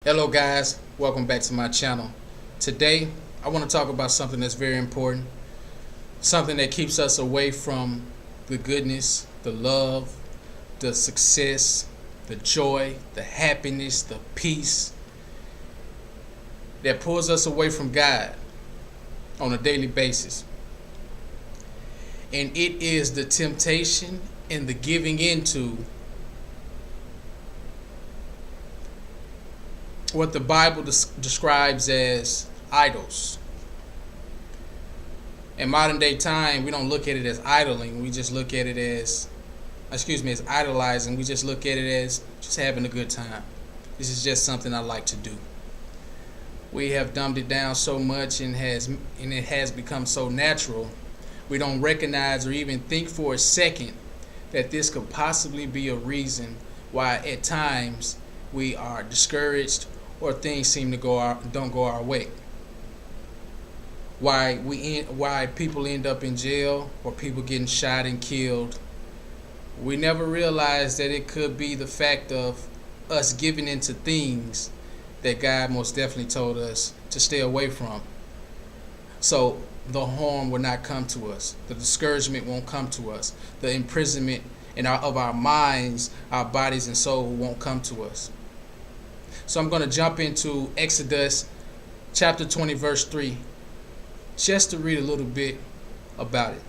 Hello guys, welcome back to my channel. Today I want to talk about something that's very important, something that keeps us away from the goodness, the love, the success, the joy, the happiness, the peace that pulls us away from God on a daily basis. And it is the temptation and the giving into what the Bible describes as idols. In modern day time, we don't look at it as idling. We just look at it as idolizing. We just look at it as just having a good time. This is just something I like to do. We have dumbed it down so much and it has become so natural. We don't recognize or even think for a second that this could possibly be a reason why at times we are discouraged or things don't go our way. Why people end up in jail or people getting shot and killed. We never realize that it could be the fact of us giving into things that God most definitely told us to stay away from. So the harm will not come to us. The discouragement won't come to us. The imprisonment of our minds, our bodies, and soul won't come to us. So I'm going to jump into Exodus chapter 20 verse 3 just to read a little bit about it.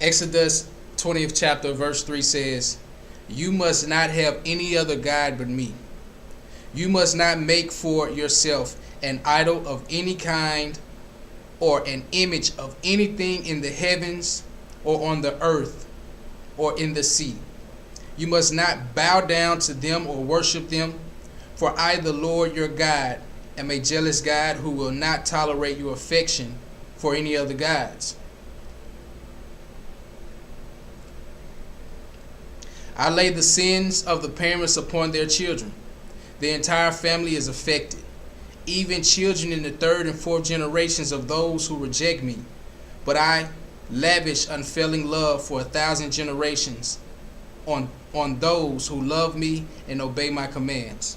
Exodus 20th chapter verse 3 says, "You must not have any other God but me. You must not make for yourself an idol of any kind or an image of anything in the heavens or on the earth or in the sea. You must not bow down to them or worship them, for I, the Lord your God, am a jealous God who will not tolerate your affection for any other gods. I lay the sins of the parents upon their children. The entire family is affected, even children in the third and fourth generations of those who reject me. But I lavish unfailing love for 1,000 generations on those who love me and obey my commands."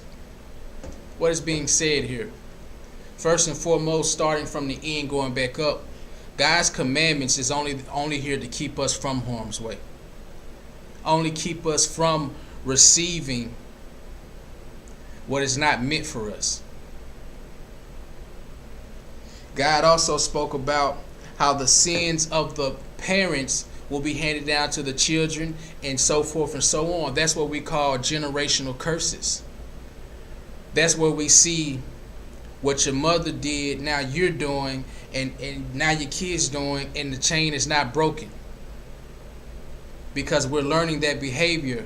What is being said here? First and foremost, starting from the end, going back up, God's commandments is only here to keep us from harm's way. Only keep us from receiving what is not meant for us. God also spoke about how the sins of the parents will be handed down to the children and so forth and so on. That's what we call generational curses. That's where we see what your mother did, now you're doing, and now your kids doing, and the chain is not broken. Because we're learning that behavior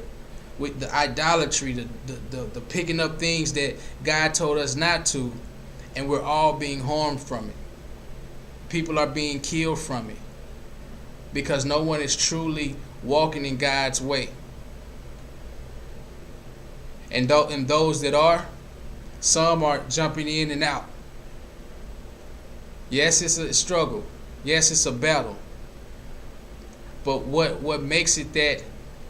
with the idolatry, the picking up things that God told us not to, and we're all being harmed from it. People are being killed from it because no one is truly walking in God's way. And those that are, some are jumping in and out. Yes, it's a struggle. Yes, it's a battle. But what makes it that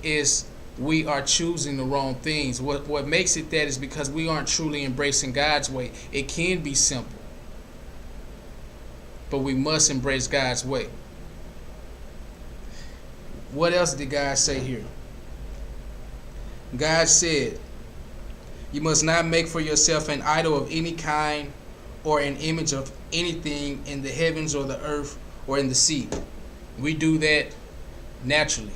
is we are choosing the wrong things. What makes it that is because we aren't truly embracing God's way. It can be simple, but we must embrace God's way. What else did God say here? God said, "You must not make for yourself an idol of any kind or an image of anything in the heavens or the earth or in the sea." We do that naturally.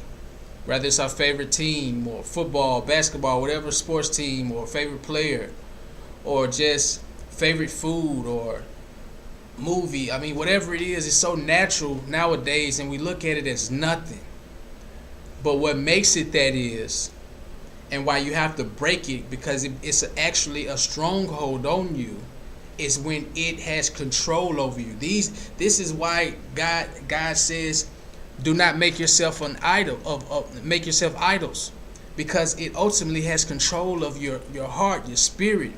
Whether it's our favorite team or football, basketball, whatever sports team or favorite player or just favorite food or movie. I mean, whatever it is, it's so natural nowadays and we look at it as nothing. But what makes it that is, and why you have to break it, because it's actually a stronghold on you, is when it has control over you. This is why God says, do not make yourself an idol make yourself idols, because it ultimately has control of your heart, your spirit,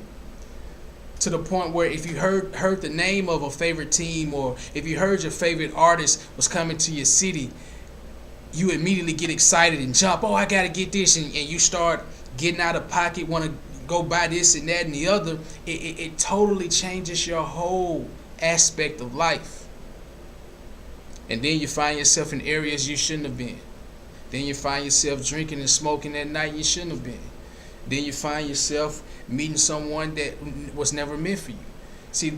to the point where if you heard the name of a favorite team, or if you heard your favorite artist was coming to your city, you immediately get excited and jump. Oh, I gotta get this, and you start getting out of pocket, want to go buy this and that and the other, it totally changes your whole aspect of life. And then you find yourself in areas you shouldn't have been. Then you find yourself drinking and smoking at night you shouldn't have been. Then you find yourself meeting someone that was never meant for you. See,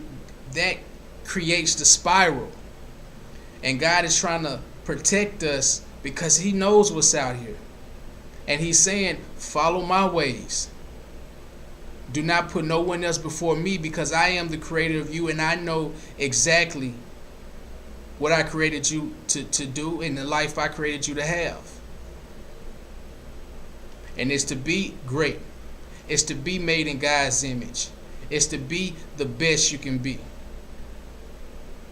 that creates the spiral. And God is trying to protect us because he knows what's out here. And he's saying, follow my ways. Do not put no one else before me, because I am the creator of you and I know exactly what I created you to do and the life I created you to have. And it's to be great. It's to be made in God's image. It's to be the best you can be.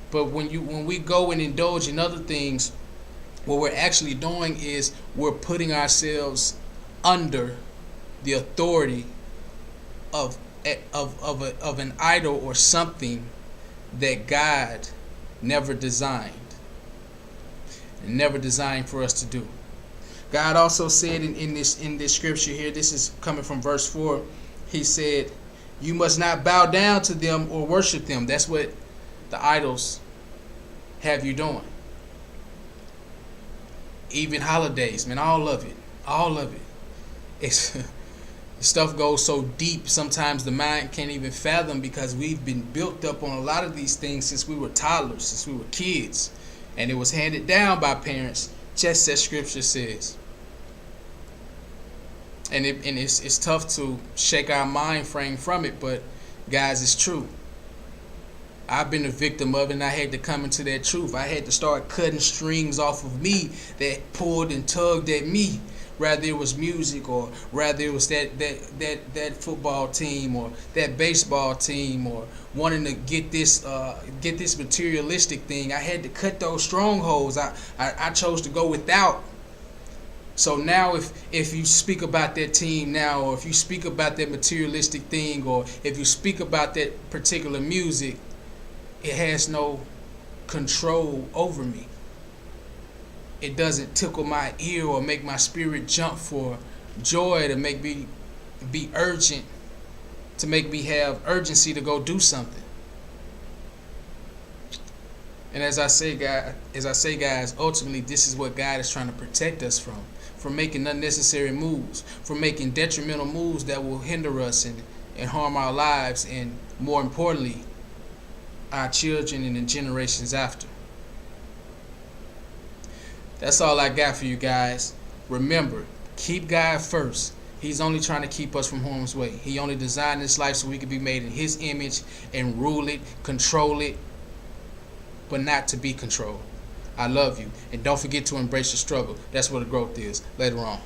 But when we go and indulge in other things, what we're actually doing is we're putting ourselves under the authority of an idol or something that God never designed for us to do. God also said in this scripture here, this is coming from verse 4, he said, you must not bow down to them or worship them. That's what the idols have you doing. Even holidays, man, all of it. It's stuff goes so deep sometimes the mind can't even fathom, because we've been built up on a lot of these things since we were toddlers, since we were kids, and it was handed down by parents, just as scripture says. And it's tough to shake our mind frame from it, but guys, it's true. I've been a victim of it, and I had to come into that truth. I had to start cutting strings off of me that pulled and tugged at me. Rather it was music, or rather it was that football team or that baseball team, or wanting to get this materialistic thing. I had to cut those strongholds. I chose to go without. So now if you speak about that team now, or if you speak about that materialistic thing, or if you speak about that particular music, it has no control over me. It doesn't tickle my ear or make my spirit jump for joy, to make me be urgent, to make me have urgency to go do something. And as I say, guys, ultimately this is what God is trying to protect us from making unnecessary moves, from making detrimental moves that will hinder us and harm our lives, and more importantly, our children and the generations after. That's all I got for you guys. Remember, keep God first. He's only trying to keep us from harm's way. He only designed this life so we can be made in his image and rule it, control it, but not to be controlled. I love you. And don't forget to embrace the struggle. That's where the growth is. Later on.